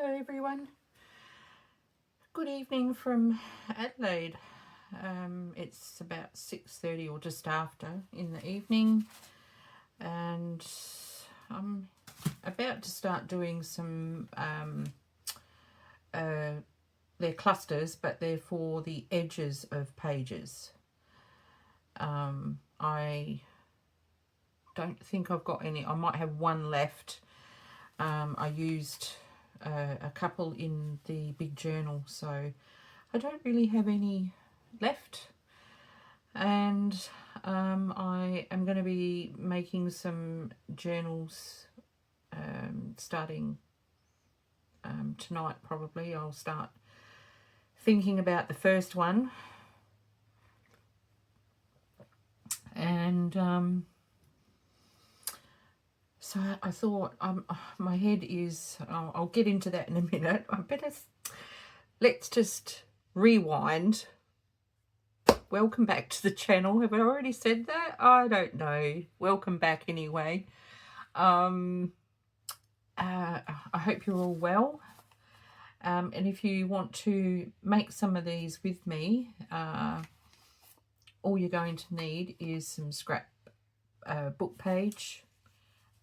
Hello everyone. Good evening from Adelaide. It's about 6:30 or just after in the evening, and I'm about to start doing some they're clusters, but they're for the edges of pages. I don't think I've got any. I might have one left. I used a couple in the big journal, so I don't really have any left. And I am going to be making some journals starting tonight. Probably I'll start thinking about the first one, and so I thought, my head is, I'll get into that in a minute. Let's just rewind. Welcome back to the channel. Have I already said that? I don't know. Welcome back anyway. I hope you're all well. And if you want to make some of these with me, all you're going to need is some scrap book page.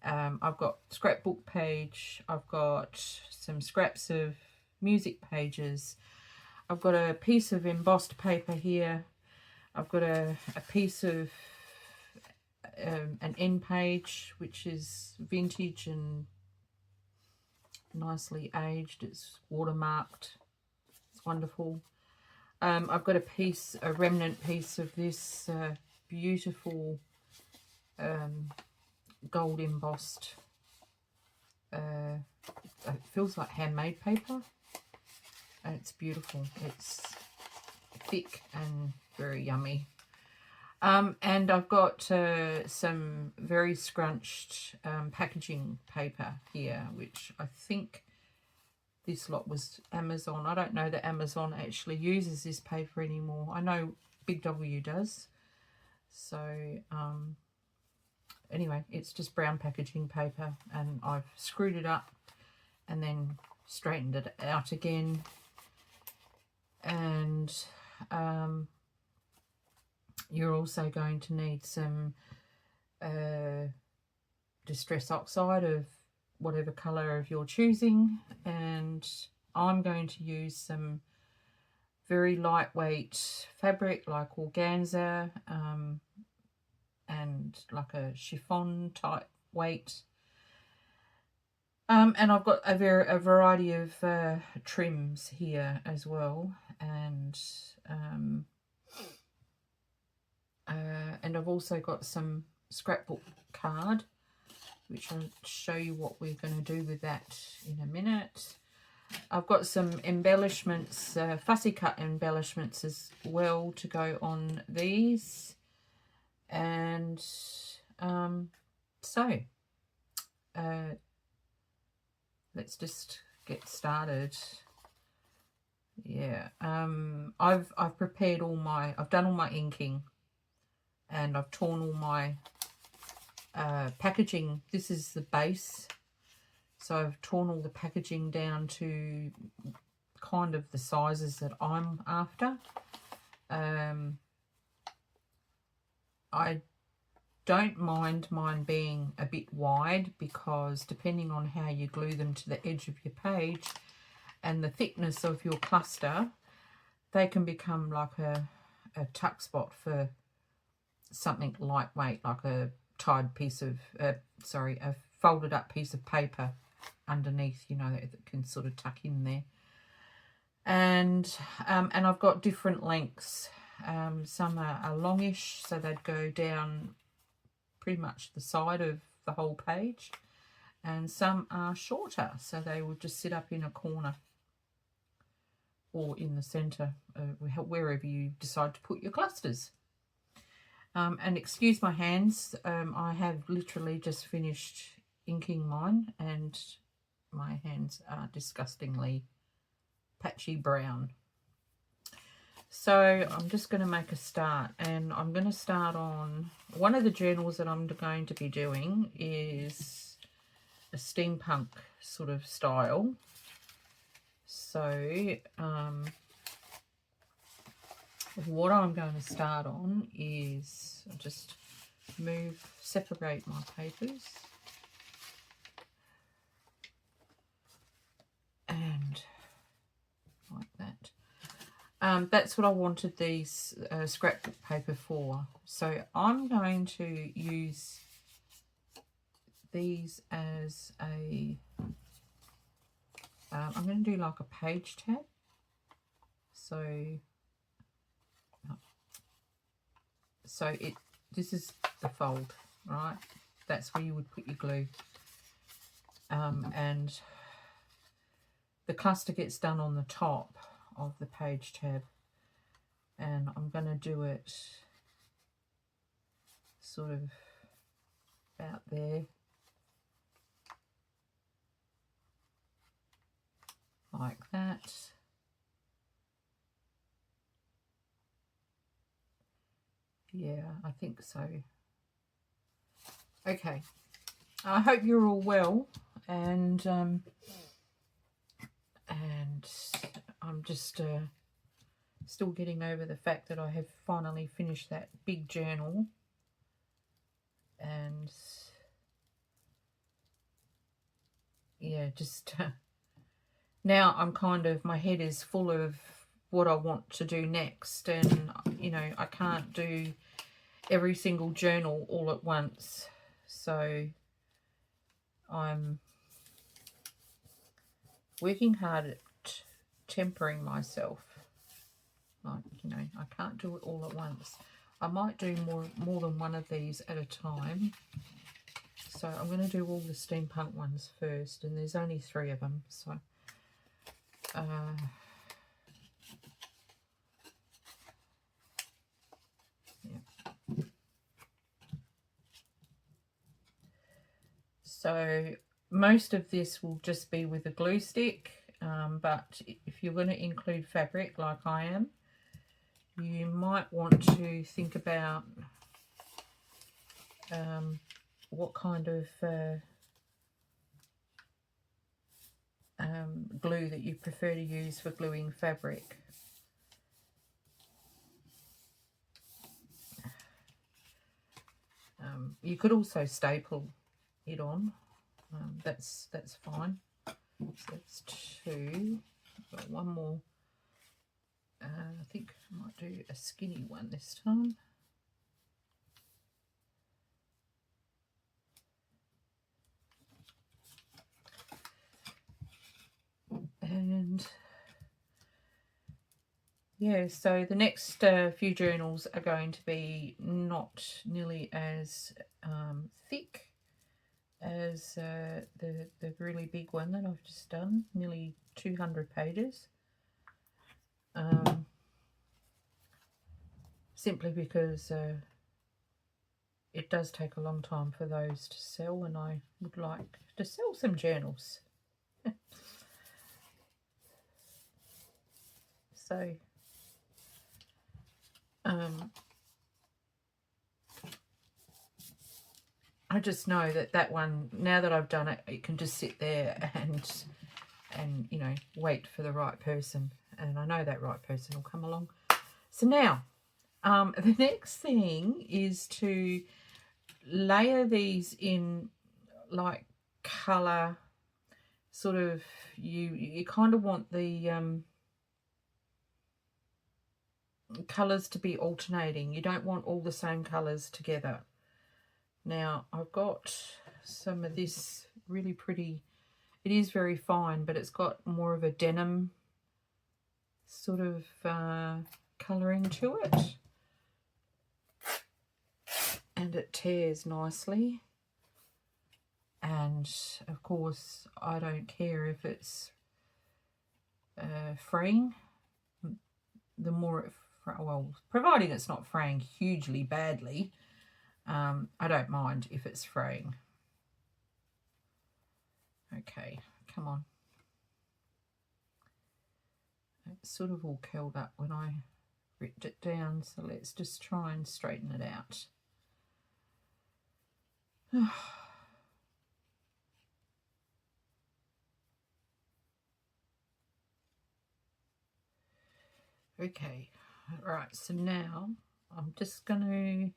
I've got scrapbook page, I've got some scraps of music pages, I've got a piece of embossed paper here, I've got a piece of an end page which is vintage and nicely aged, it's watermarked, it's wonderful. I've got a remnant piece of this beautiful gold embossed, it feels like handmade paper, and it's beautiful, it's thick and very yummy. And I've got some very scrunched packaging paper here, which I think this lot was Amazon. I don't know that Amazon actually uses this paper anymore. I know Big W does. So anyway, it's just brown packaging paper, and I've screwed it up and then straightened it out again. And you're also going to need some distress oxide of whatever colour of your choosing, and I'm going to use some very lightweight fabric like organza, and like a chiffon type weight, and I've got a variety of trims here as well, and I've also got some scrapbook card, which I'll show you what we're going to do with that in a minute. I've got some embellishments, fussy cut embellishments as well to go on these. And let's just get started. Yeah, I've prepared I've done all my inking, and I've torn all my packaging. This is the base, so I've torn all the packaging down to kind of the sizes that I'm after. I don't mind mine being a bit wide, because depending on how you glue them to the edge of your page and the thickness of your cluster, they can become like a tuck spot for something lightweight, like a tied piece of, a folded up piece of paper underneath, you know, that can sort of tuck in there. And I've got different lengths. Some are longish, so they'd go down pretty much the side of the whole page, and some are shorter, so they will just sit up in a corner or in the centre, wherever you decide to put your clusters. And excuse my hands, I have literally just finished inking mine, and my hands are disgustingly patchy brown. So I'm just going to make a start, and I'm going to start on one of the journals that I'm going to be doing is a steampunk sort of style, So what I'm going to start on is I'll just separate my papers, and like that. That's what I wanted these scrapbook paper for. So I'm going to use these as a, I'm going to do like a page tab. So this is the fold, right? That's where you would put your glue. And the cluster gets done on the top of the page tab. And I'm going to do it sort of about there. Like that. Yeah, I think so. Okay. I hope you're all well, and I'm just still getting over the fact that I have finally finished that big journal, and yeah, just now I'm kind of, my head is full of what I want to do next, and you know, I can't do every single journal all at once, so I'm working hard at tempering myself. Like, you know, I can't do it all at once. I might do more than one of these at a time. So I'm going to do all the steampunk ones first, and there's only 3 of them. So yeah. So most of this will just be with a glue stick, but if you're going to include fabric like I am, you might want to think about what kind of glue that you prefer to use for gluing fabric. You could also staple it on. That's fine. So that's 2. I've got one more. I think I might do a skinny one this time. And yeah, so the next few journals are going to be not nearly as thick as the really big one that I've just done, nearly 200 pages. Simply because it does take a long time for those to sell, and I would like to sell some journals. So I just know that one, now that I've done it, it can just sit there and you know, wait for the right person, and I know that right person will come along. So now the next thing is to layer these in like colour, sort of, you kind of want the colours to be alternating. You don't want all the same colours together. Now I've got some of this really pretty, it is very fine, but it's got more of a denim sort of colouring to it, and it tears nicely. And of course I don't care if it's fraying. The more it, well, providing it's not fraying hugely badly, I don't mind if it's fraying. Okay, come on. It's sort of all curled up when I ripped it down, so let's just try and straighten it out. Okay, right, so now I'm just going to,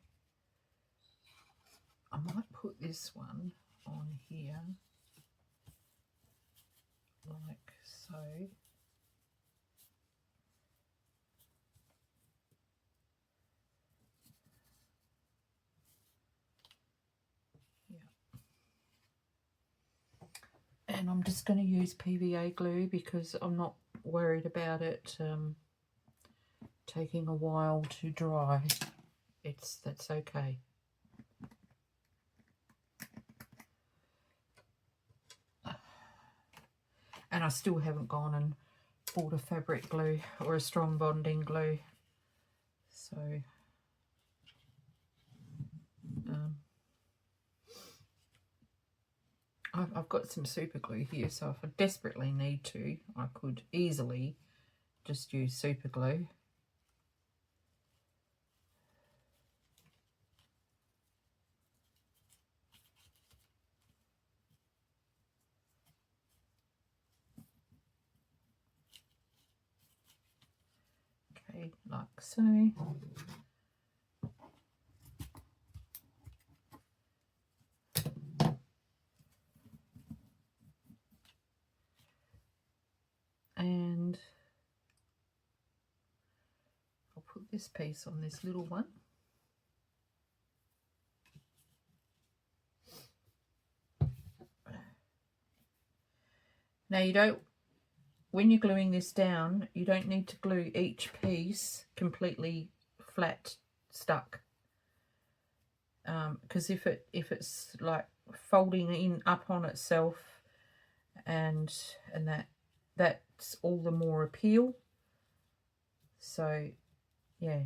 I might put this one on here, like so. Yeah. And I'm just going to use PVA glue because I'm not worried about it taking a while to dry. That's okay. And I still haven't gone and bought a fabric glue or a strong bonding glue. So I've got some super glue here, so if I desperately need to, I could easily just use super glue. Okay, like so. And I'll put this piece on this little one. Now you don't, when you're gluing this down, you don't need to glue each piece completely flat stuck. Because if it's like folding in up on itself and that's all the more appeal. So yeah,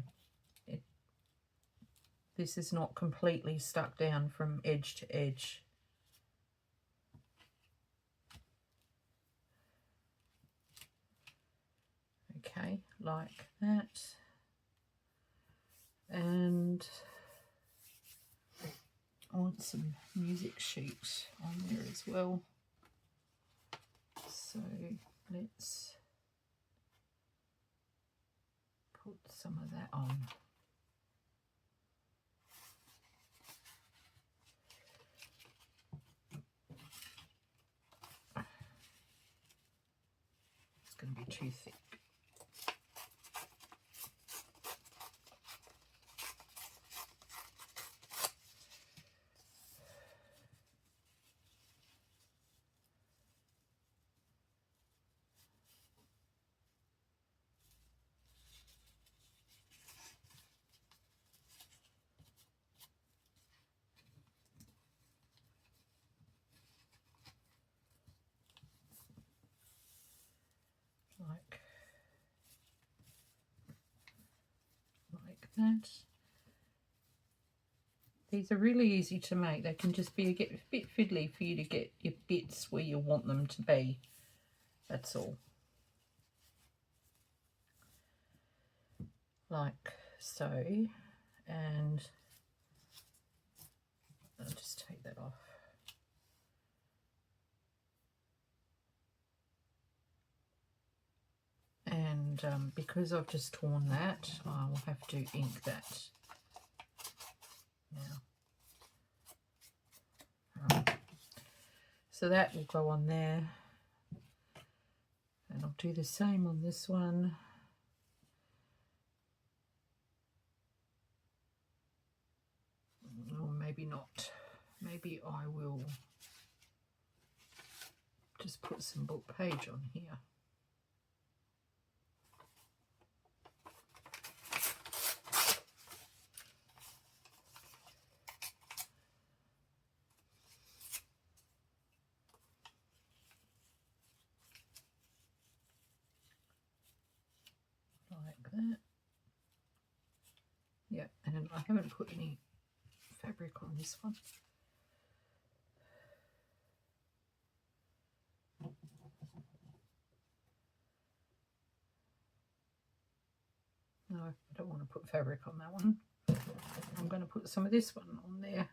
this is not completely stuck down from edge to edge. Okay, like that. And I want some music sheet on there as well. So let's put some of that on. It's going to be too thick. Like that. These are really easy to make. They can just be a bit fiddly for you to get your bits where you want them to be. That's all. Like so. And I'll just take that off. And because I've just torn that, I will have to ink that now. Right. So that will go on there. And I'll do the same on this one. Or maybe not. Maybe I will just put some book page on here. Like that. Yeah, and I haven't put any fabric on this one. No, I don't want to put fabric on that one. I'm going to put some of this one on there.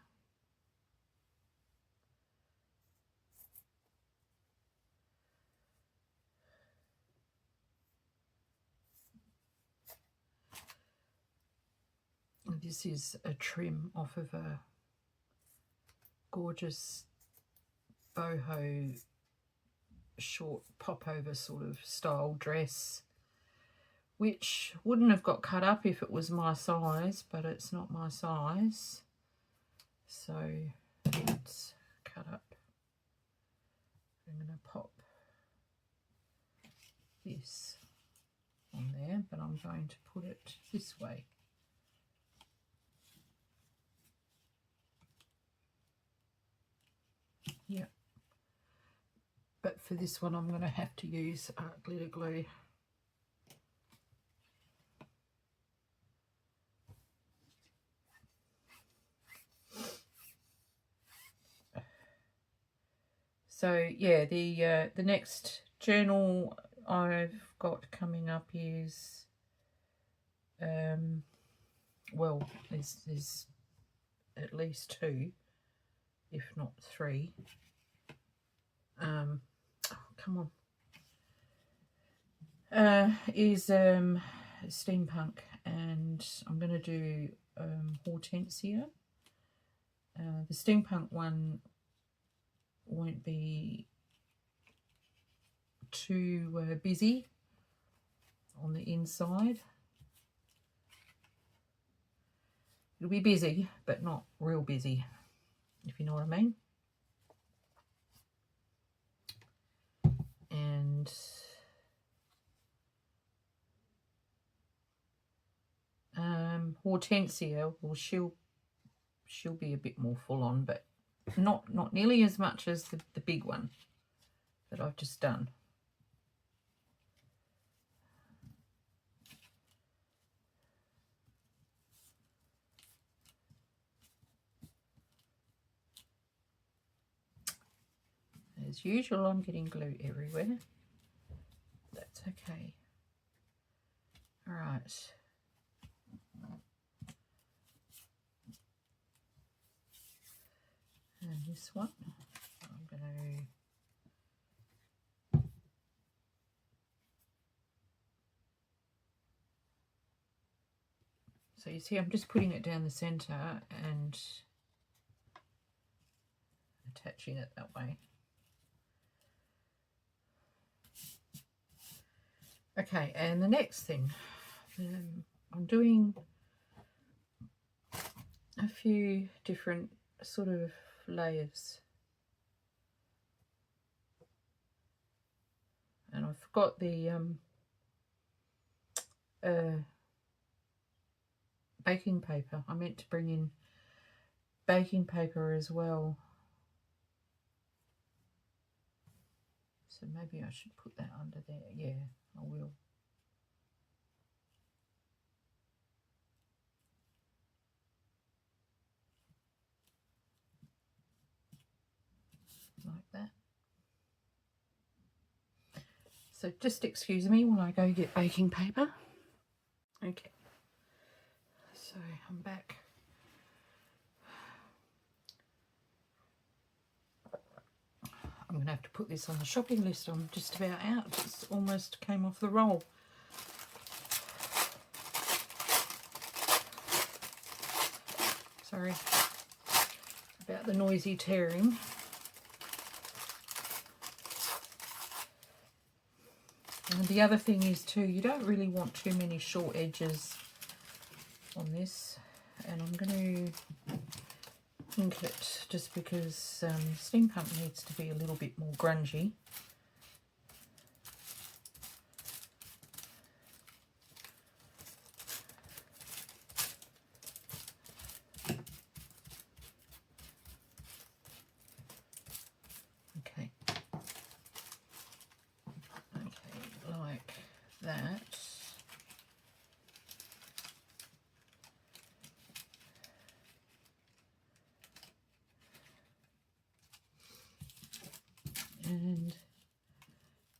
This is a trim off of a gorgeous boho short popover sort of style dress, which wouldn't have got cut up if it was my size, but it's not my size, so it's cut up. I'm going to pop this on there, but I'm going to put it this way. Yeah, but for this one I'm going to have to use glitter glue. So yeah, the next journal I've got coming up is well, there's at least 2, if not 3. Oh, come on. Is steampunk, and I'm going to do hortensia. The steampunk one won't be too busy on the inside. It'll be busy, but not real busy, if you know what I mean. And hortensia, well, she'll be a bit more full on, but not nearly as much as the big one that I've just done. As usual, I'm getting glue everywhere. That's okay. All right. And this one, I'm going to so you see I'm just putting it down the center and attaching it that way. Okay, and the next thing, I'm doing a few different sort of layers, and I forgot the baking paper. I meant to bring in baking paper as well, so maybe I should put that under there. Yeah, I will. Like that. So just excuse me while I go get baking paper. Okay, so I'm back. I'm going to have to put this on the shopping list. I'm just about out. It's almost came off the roll. Sorry about the noisy tearing. And the other thing is too, you don't really want too many short edges on this. And I'm going to ink it just because steampunk needs to be a little bit more grungy. Okay. Okay, like that.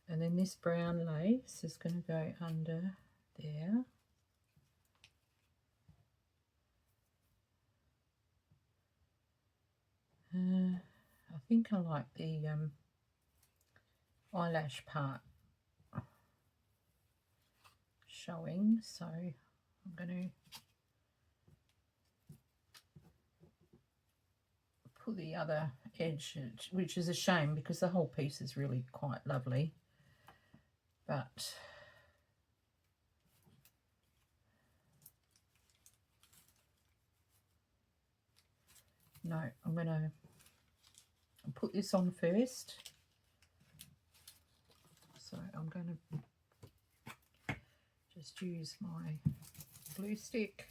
And then this brown lace is going to go under there. I think I like the eyelash part showing, so I'm going to put the other edge, which is a shame because the whole piece is really quite lovely. But no, I'm going to put this on first. So I'm going to just use my glue stick.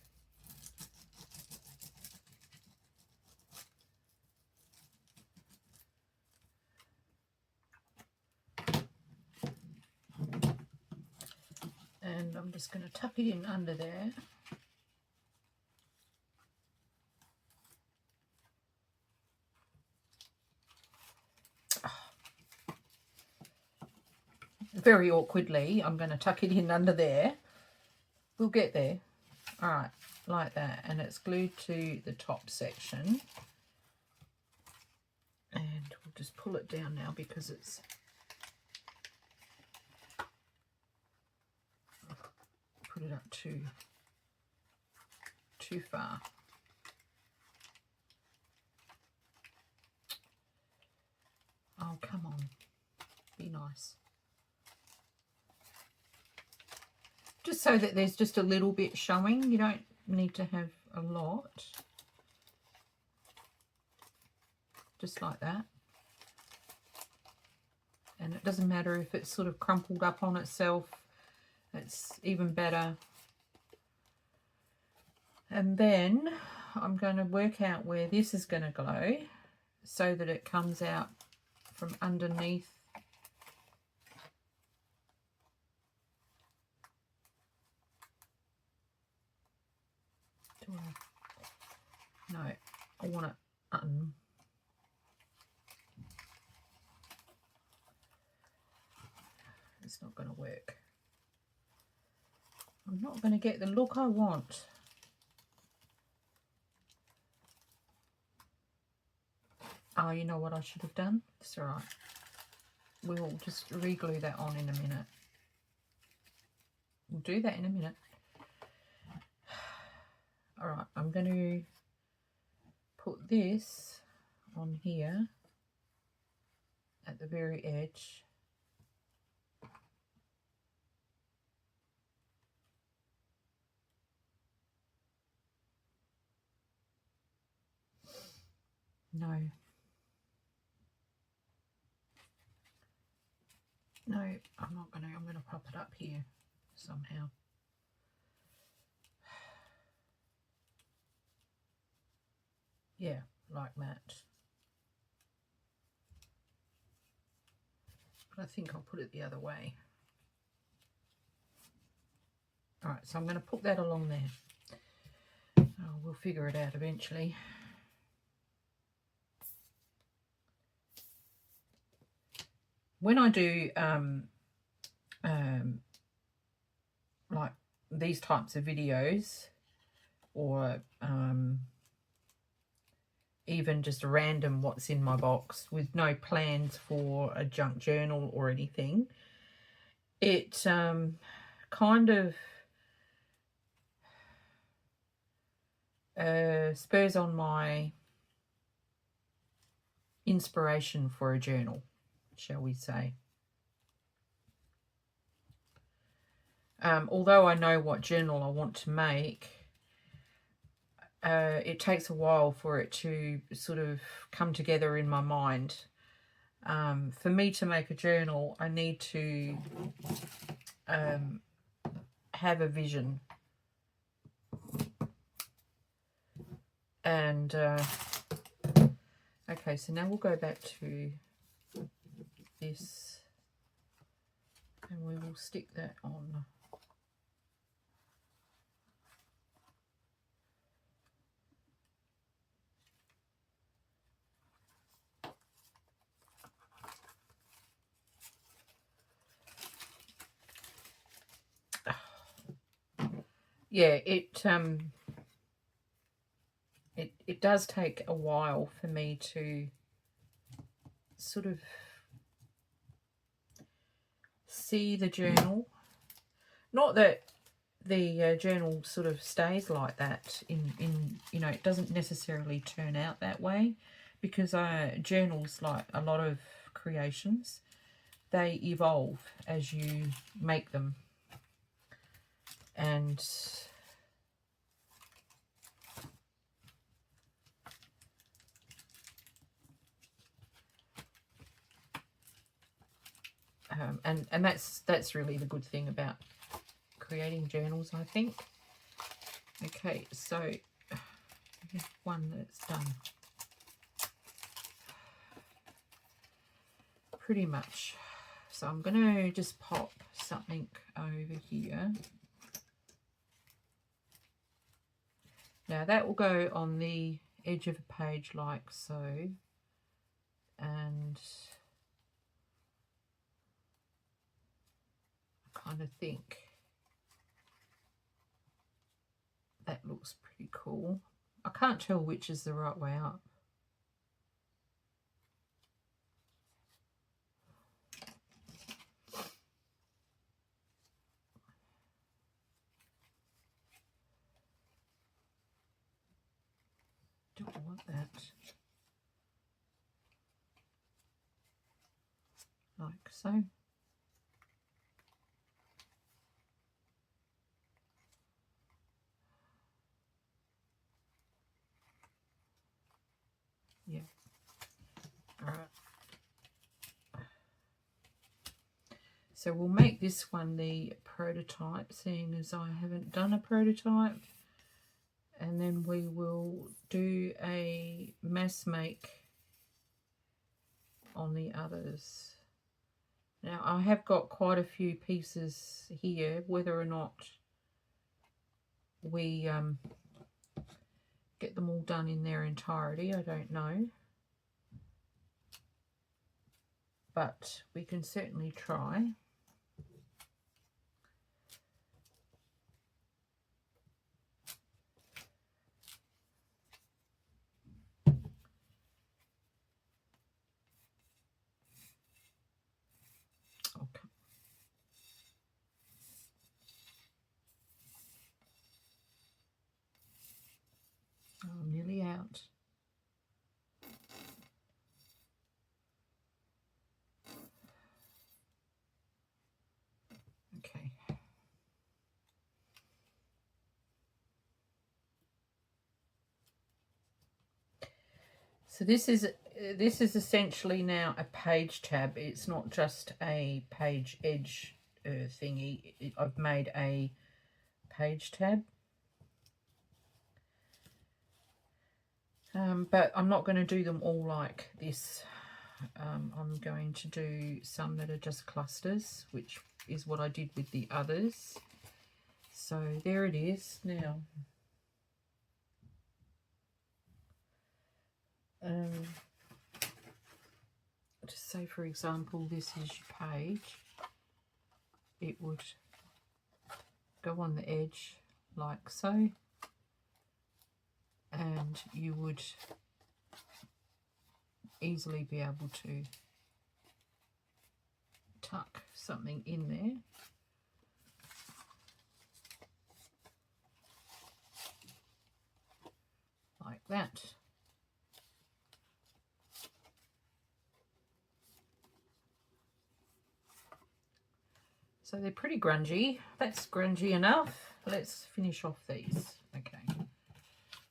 And I'm just going to tuck it in under there. Very awkwardly, I'm going to tuck it in under there. We'll get there. All right, like that. And it's glued to the top section. And we'll just pull it down now because it's put it up too far. Oh, come on. Be nice. Just so that there's just a little bit showing. You don't need to have a lot. Just like that. And it doesn't matter if it's sort of crumpled up on itself. It's even better. And then I'm going to work out where this is going to go so that it comes out from underneath. No, I want it it's not going to work. I'm not going to get the look I want. Oh, you know what I should have done? It's all right. We'll just re-glue that on in a minute. We'll do that in a minute. All right, I'm going to put this on here at the very edge. No, I'm not going to. I'm going to pop it up here somehow. Yeah, like that. But I think I'll put it the other way. All right, so I'm going to put that along there. Oh, we'll figure it out eventually. When I do like these types of videos, or even just random what's in my box with no plans for a junk journal or anything, it kind of spurs on my inspiration for a journal, shall we say. Although I know what journal I want to make, it takes a while for it to sort of come together in my mind. For me to make a journal, I need to have a vision. And okay, so now we'll go back to this and we will stick that on. Yeah, it does take a while for me to sort of see the journal. Not that the journal sort of stays like that in you know, it doesn't necessarily turn out that way, because journals, like a lot of creations, they evolve as you make them. And and that's really the good thing about creating journals, I think. Okay, so one that's done pretty much. So I'm going to just pop something over here. Now that will go on the edge of a page like so, and I kind of think that looks pretty cool. I can't tell which is the right way up. Don't want that. Like so. Yeah. All right. So we'll make this one the prototype, seeing as I haven't done a prototype. And then we will do a mass make on the others. Now I have got quite a few pieces here. Whether or not we get them all done in their entirety, I don't know. But we can certainly try. I'm nearly out. Okay. So this is essentially now a page tab. It's not just a page edge thingy. I've made a page tab. But I'm not going to do them all like this. I'm going to do some that are just clusters, which is what I did with the others. So there it is. Now, just say for example, this is your page. It would go on the edge like so. And you would easily be able to tuck something in there. Like that. So they're pretty grungy. That's grungy enough. Let's finish off these. Okay.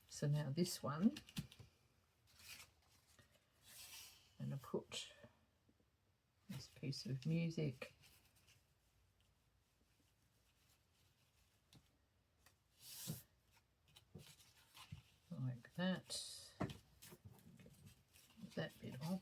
So now this one, I'm going to put this piece of music like that. Get that bit off.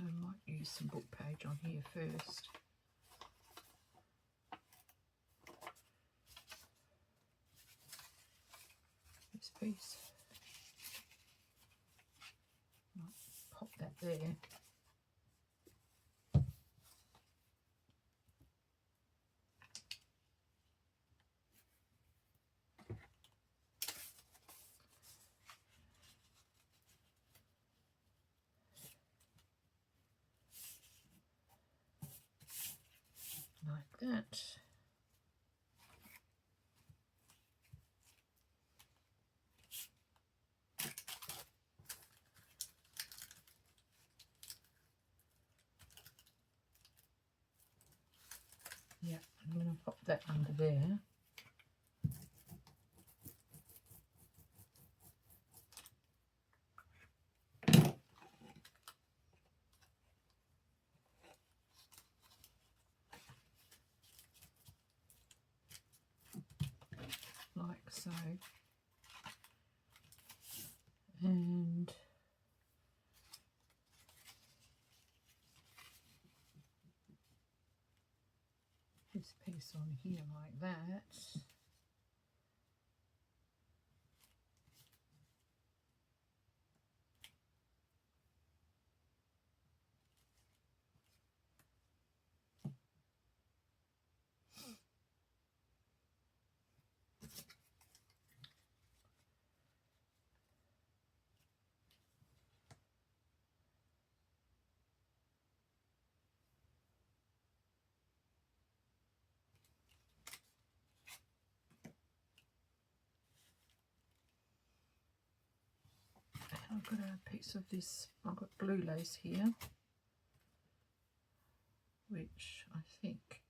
I might use some book page on here first. This piece. Might pop that there. I'm going to pop that under there. Like so. And this piece on here like that. I've got a piece of this, I've got blue lace here, which I think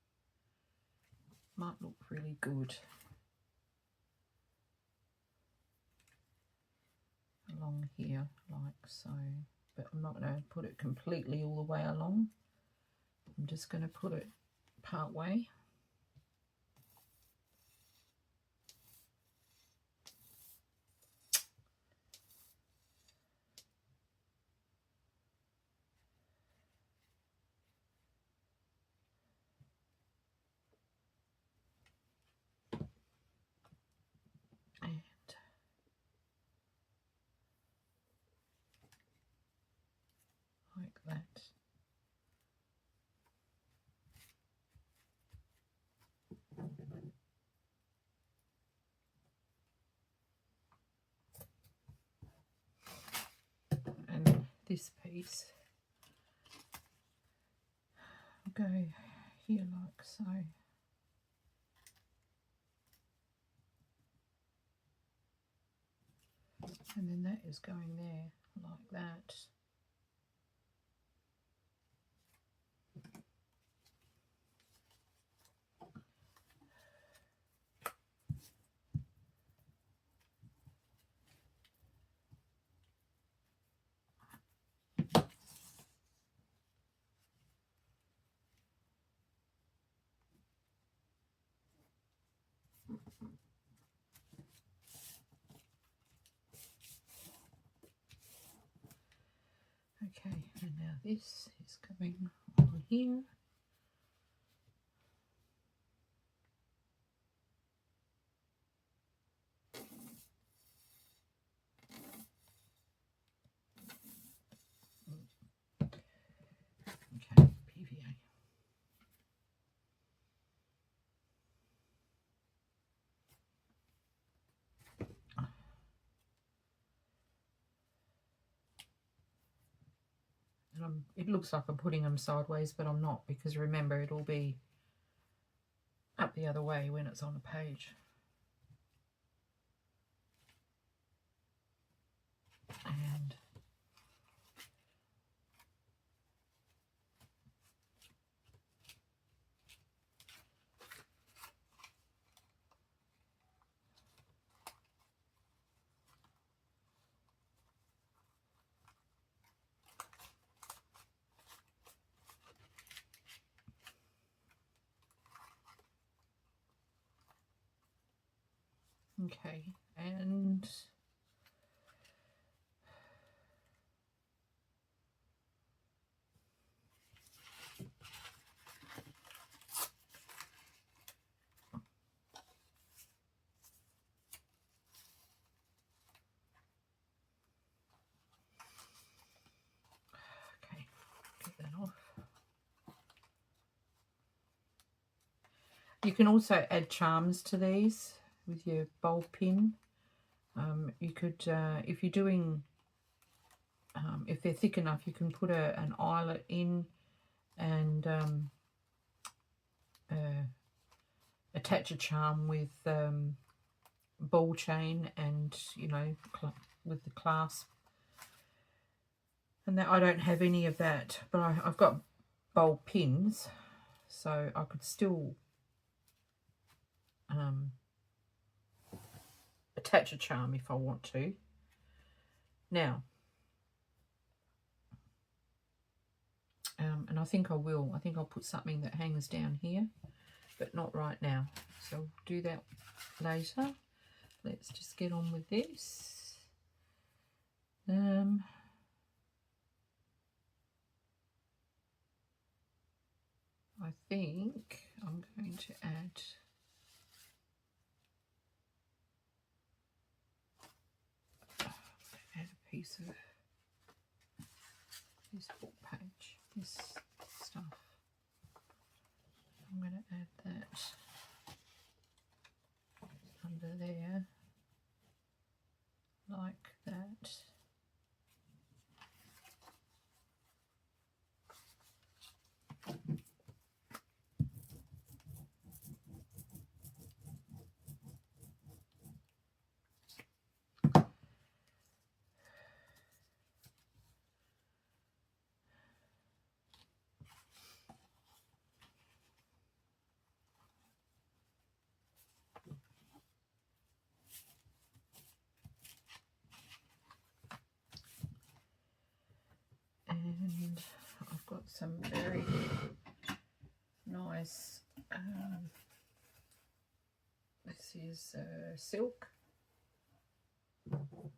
might look really good along here, like so. But I'm not going to put it completely all the way along. I'm just going to put it part way. Like that. And this piece will go here like so. And then that is going there like that. Okay, and now this is going on here. Okay, PVA. And it looks like I'm putting them sideways, but I'm not, because remember, it'll be up the other way when it's on the page. And okay, and okay, get that off. You can also add charms to these with your bowl pin. You could, if you're doing, if they're thick enough, you can put an eyelet in and attach a charm with ball chain and, you know, with the clasp. And that, I don't have any of that, but I've got bowl pins, so I could still attach a charm if I want to. Now, and I think I will. I think I'll put something that hangs down here, but not right now. So I'll do that later. Let's just get on with this. I think I'm going to add a piece of this book page, this stuff. I'm going to add that under there, like that. And I've got some very nice, this is silk. I'll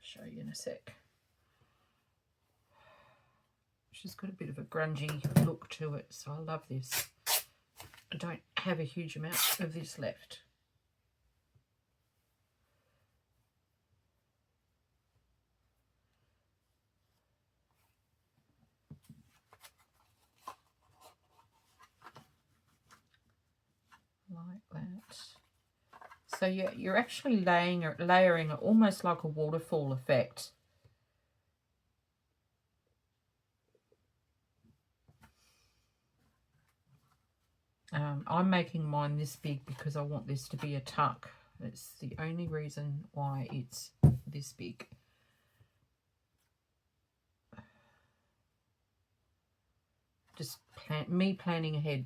show you in a sec. She's got a bit of a grungy look to it, so I love this. I don't have a huge amount of this left. Like that. So you're actually layering it almost like a waterfall effect. I'm making mine this big because I want this to be a tuck. It's the only reason why it's this big. Just planning ahead.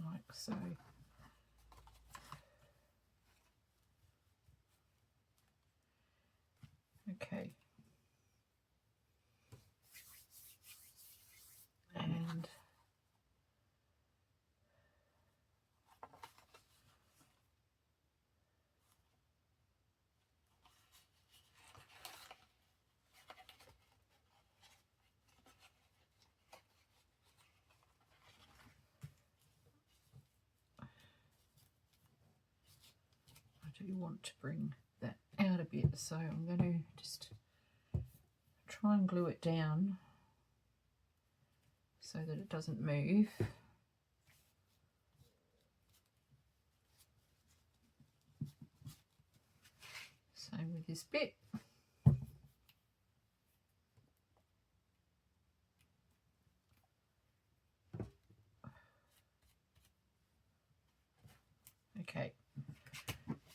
Like so. Okay. And I do want to bring that out a bit, so I'm going to just try and glue it down so that it doesn't move. Same with this bit. Okay,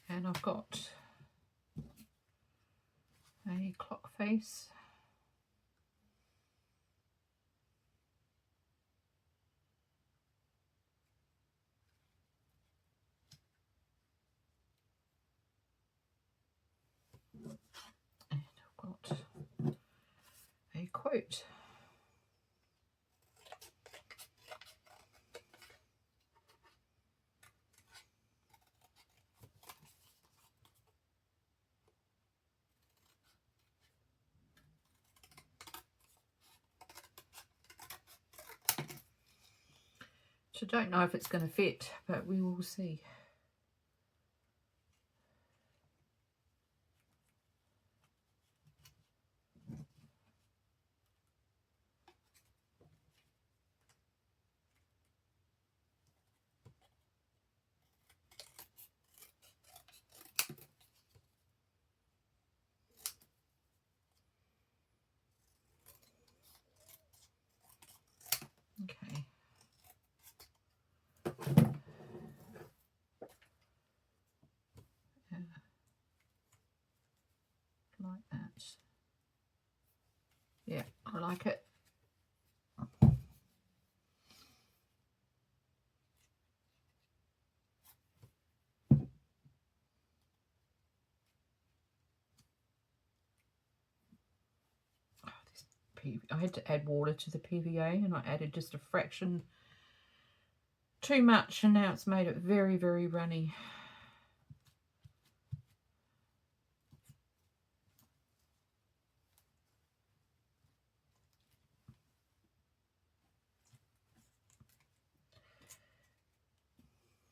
and I've got a clock face. And I've got a quote. So I don't know if it's going to fit, but we will see. Okay. Like that. Yeah, I like it. I had to add water to the PVA, and I added just a fraction too much, and now it's made it very, very runny.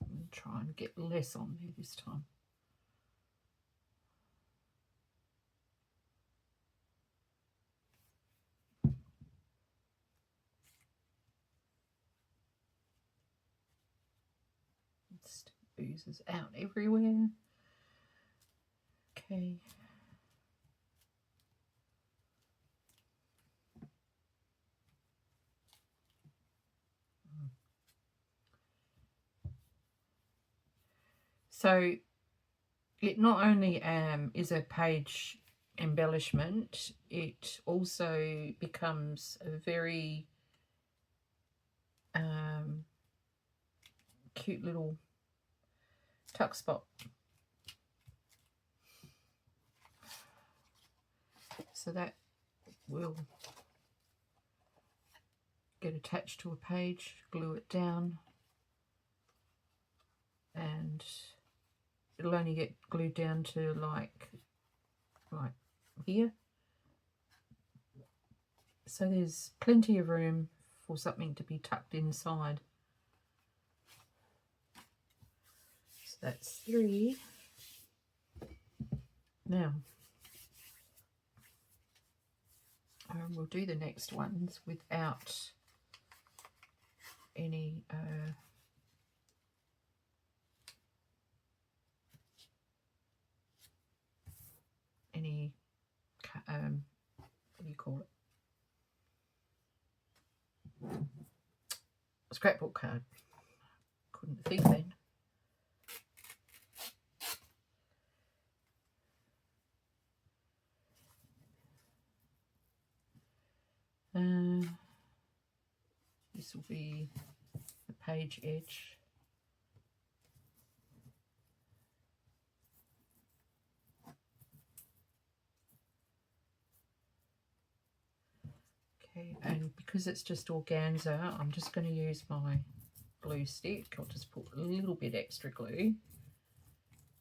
I'm trying to get less on there this time. It just oozes out everywhere. Okay. So it not only is a page embellishment, it also becomes a very cute little tuck spot. So that will get attached to a page, glue it down, and it'll only get glued down to like here. So there's plenty of room for something to be tucked inside. So that's 3. Now we'll do the next ones without any what do you call it? Scrapbook card. Couldn't think then. This will be the page edge. Okay, and because it's just organza, I'm just going to use my glue stick. I'll just put a little bit extra glue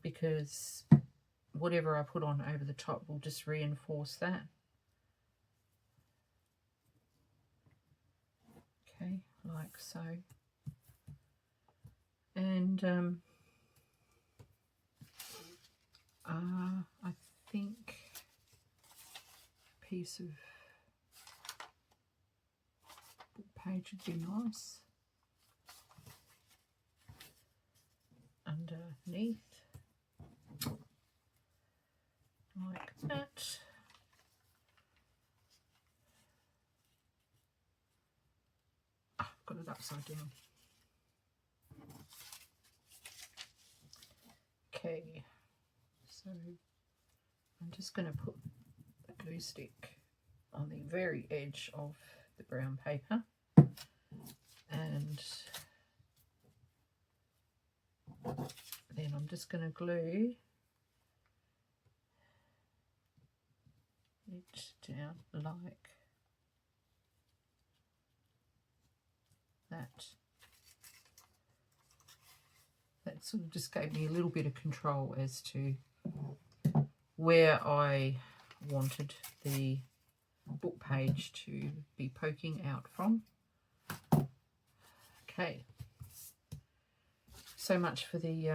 because whatever I put on over the top will just reinforce that. Okay, like so. And I think a piece of book page would be nice underneath, like that. I've got it upside down. Okay, so I'm just going to put the glue stick on the very edge of the brown paper, and then I'm just going to glue it down like that. That sort of just gave me a little bit of control as to where I wanted the book page to be poking out from. Okay, so much for the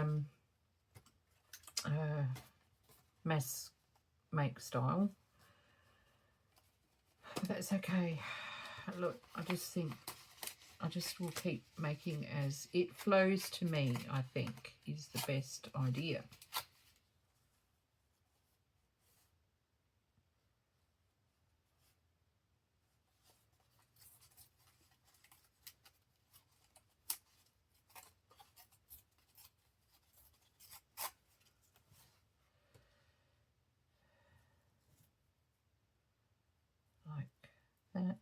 mass make style. That's okay. Look, I just think I just will keep making as it flows to me, I think, is the best idea.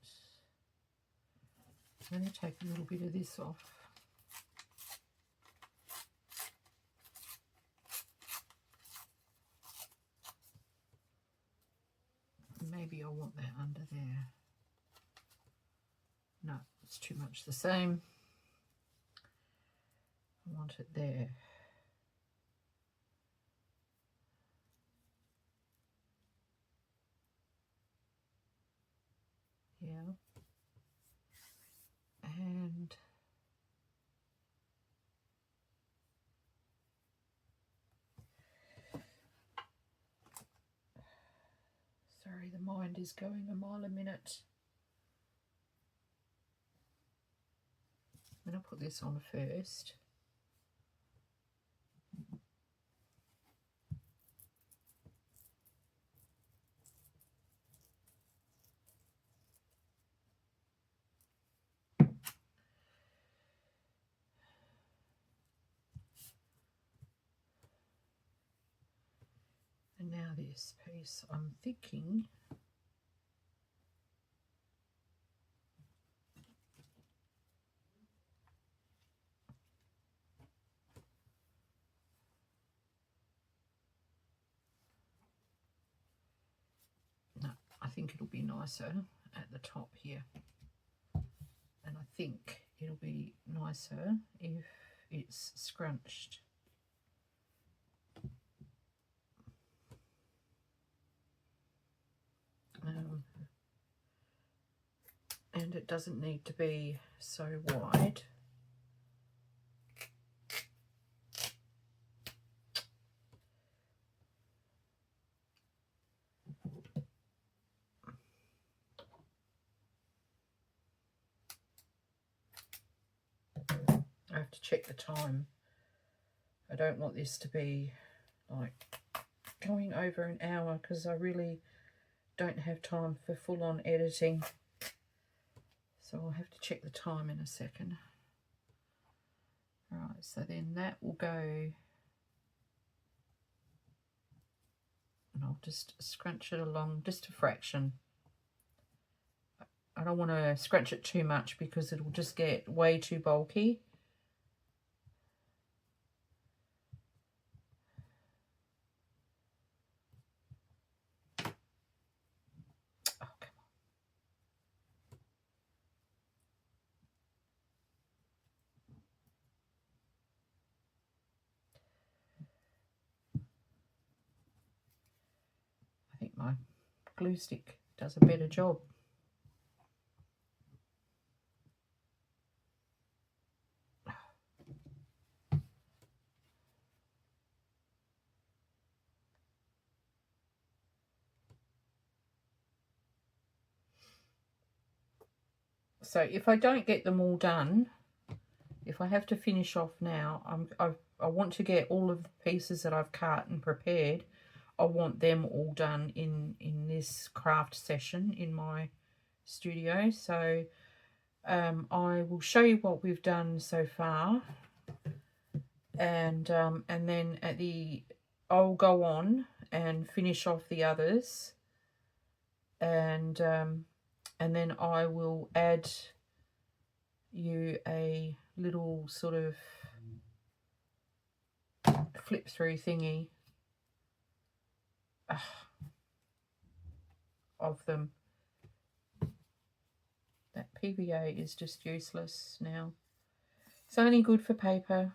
that. I'm going to take a little bit of this off. Maybe I want that under there. No, it's too much the same. I want it there. Yeah. And sorry, the mind is going a mile a minute. I'm going to put this on first. And now this piece, I'm thinking I think it'll be nicer at the top here, and I think it'll be nicer if it's scrunched. And it doesn't need to be so wide. I have to check the time. I don't want this to be like going over an hour because I really don't have time for full-on editing. So I'll have to check the time in a second. Right, so then that will go, and I'll just scrunch it along just a fraction. I don't want to scrunch it too much because it'll just get way too bulky. Oh, come on. I think my glue stick does a better job. So if I don't get them all done, if I have to finish off now, I want to get all of the pieces that I've cut and prepared. I want them all done in this craft session in my studio. So I will show you what we've done so far, and then I'll go on and finish off the others, and then I will add you a little sort of flip through thingy of them. That PVA is just useless now. It's only good for paper.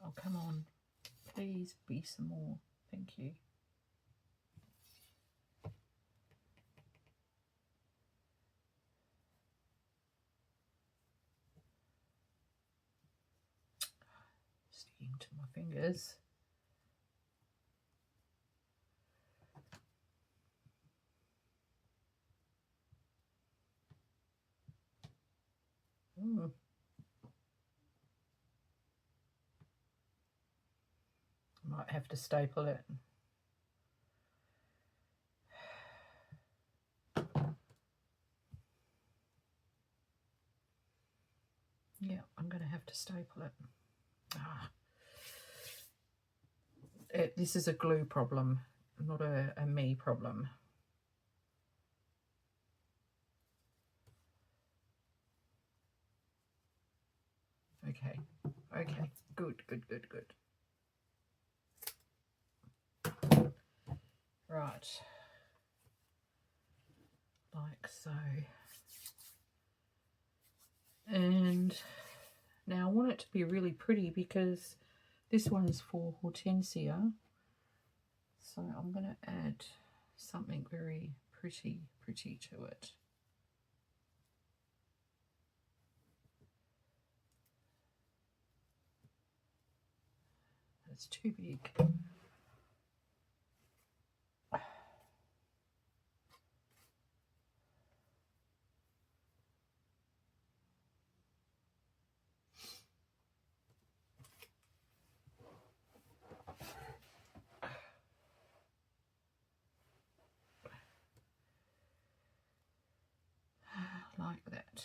Oh, come on. Please be some more. Thank you. Sticking to my fingers. I might have to staple it. Yeah, I'm going to have to staple it. This is a glue problem, not a me problem. Okay, okay, good, good, good, good. Right, like so. And now I want it to be really pretty because this one is for Hortensia. So I'm going to add something very pretty to it. It's too big. Like that.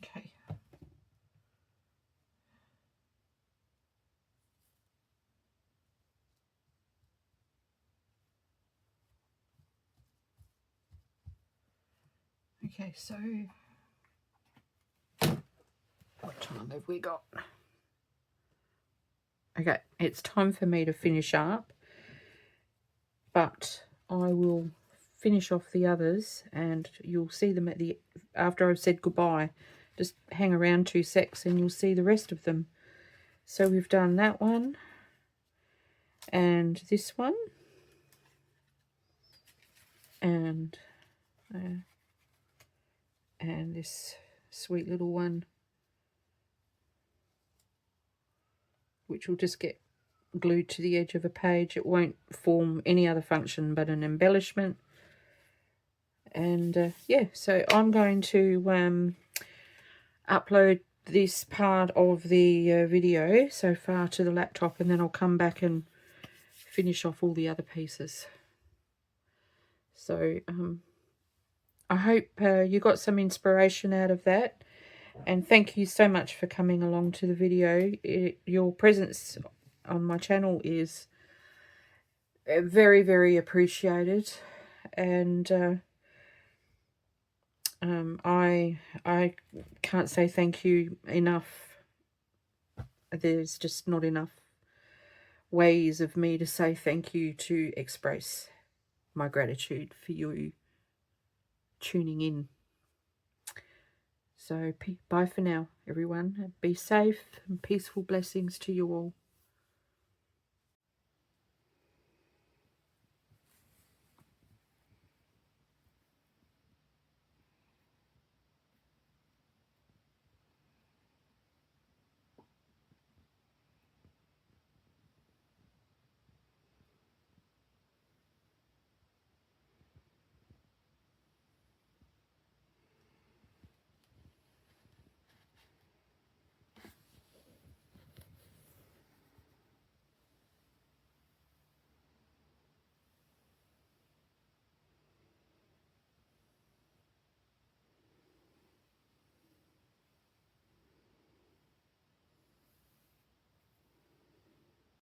Okay. Okay, so what time have we got? Okay, it's time for me to finish up, but I will finish off the others and you'll see them at the after I've said goodbye. Just hang around 2 secs and you'll see the rest of them. So we've done that one and this one and this sweet little one, which will just get glued to the edge of a page. It won't form any other function but an embellishment. And yeah, so I'm going to upload this part of the video so far to the laptop, and then I'll come back and finish off all the other pieces. So I hope you got some inspiration out of that, and thank you so much for coming along to the video. Your presence on my channel is very, very appreciated, and I can't say thank you enough. There's just not enough ways of me to say thank you to express my gratitude for you tuning in. So bye for now, everyone. Be safe and peaceful blessings to you all.